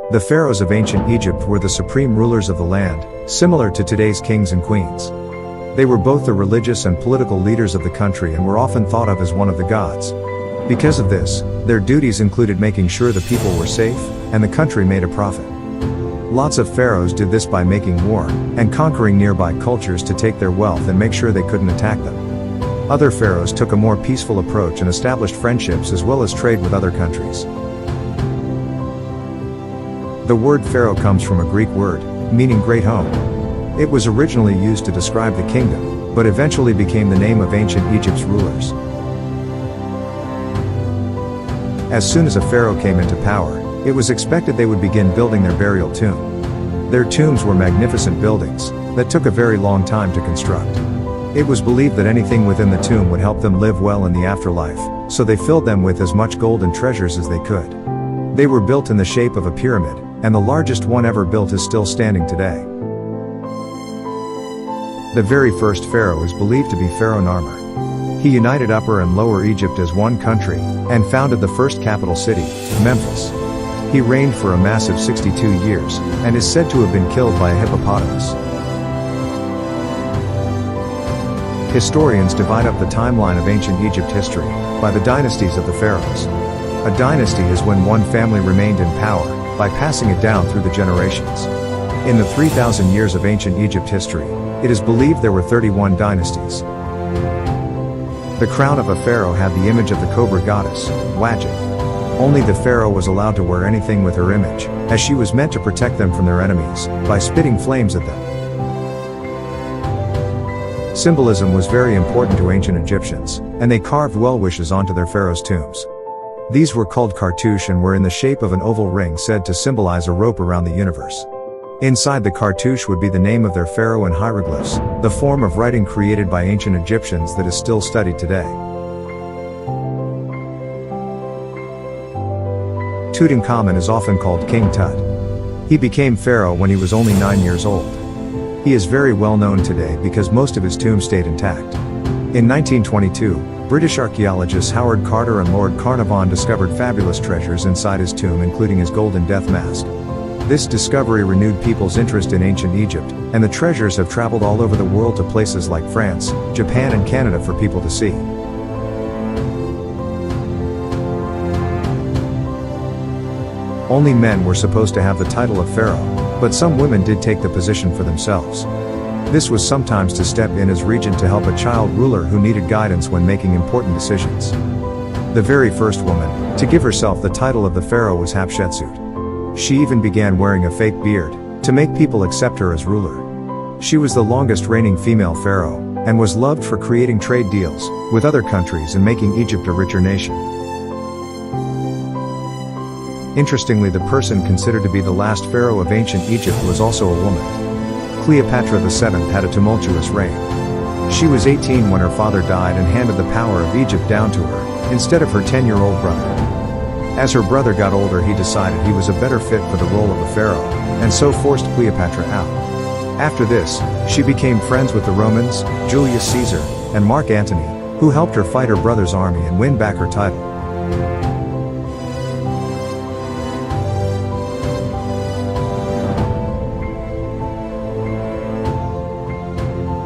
The pharaohs of ancient Egypt were the supreme rulers of the land, similar to today's kings and queens. They were both the religious and political leaders of the country and were often thought of as one of the gods. Because of this, their duties included making sure the people were safe, and the country made a profit. Lots of pharaohs did this by making war, and conquering nearby cultures to take their wealth and make sure they couldn't attack them. Other pharaohs took a more peaceful approach and established friendships as well as trade with other countries. The word pharaoh comes from a Greek word, meaning great home. It was originally used to describe the kingdom, but eventually became the name of ancient Egypt's rulers. As soon as a pharaoh came into power, it was expected they would begin building their burial tomb. Their tombs were magnificent buildings that took a very long time to construct. It was believed that anything within the tomb would help them live well in the afterlife, so they filled them with as much gold and treasures as they could. They were built in the shape of a pyramid, and the largest one ever built is still standing today. The very first pharaoh is believed to be Pharaoh Narmer. He united Upper and Lower Egypt as one country, and founded the first capital city, Memphis. He reigned for a massive 62 years, and is said to have been killed by a hippopotamus. Historians divide up the timeline of ancient Egypt history by the dynasties of the pharaohs. A dynasty is when one family remained in power, by passing it down through the generations. In the 3,000 years of ancient Egypt history, it is believed there were 31 dynasties. The crown of a pharaoh had the image of the cobra goddess, Wadjet. Only the pharaoh was allowed to wear anything with her image, as she was meant to protect them from their enemies, by spitting flames at them. Symbolism was very important to ancient Egyptians, and they carved well wishes onto their pharaohs' tombs. These were called cartouche and were in the shape of an oval ring said to symbolize a rope around the universe. Inside the cartouche would be the name of their pharaoh and hieroglyphs, the form of writing created by ancient Egyptians that is still studied today. Tutankhamun is often called King Tut. He became pharaoh when he was only 9 years old. He is very well known today because most of his tomb stayed intact. In 1922, British archaeologists Howard Carter and Lord Carnarvon discovered fabulous treasures inside his tomb, including his golden death mask. This discovery renewed people's interest in ancient Egypt, and the treasures have traveled all over the world to places like France, Japan and Canada for people to see. Only men were supposed to have the title of pharaoh, but some women did take the position for themselves. This was sometimes to step in as regent to help a child ruler who needed guidance when making important decisions. The very first woman to give herself the title of the pharaoh was Hatshepsut. She even began wearing a fake beard to make people accept her as ruler. She was the longest reigning female pharaoh, and was loved for creating trade deals with other countries and making Egypt a richer nation. Interestingly, the person considered to be the last pharaoh of ancient Egypt was also a woman. Cleopatra VII had a tumultuous reign. She was 18 when her father died and handed the power of Egypt down to her, instead of her 10-year-old brother. As her brother got older, he decided he was a better fit for the role of a pharaoh, and so forced Cleopatra out. After this, she became friends with the Romans, Julius Caesar, and Mark Antony, who helped her fight her brother's army and win back her title.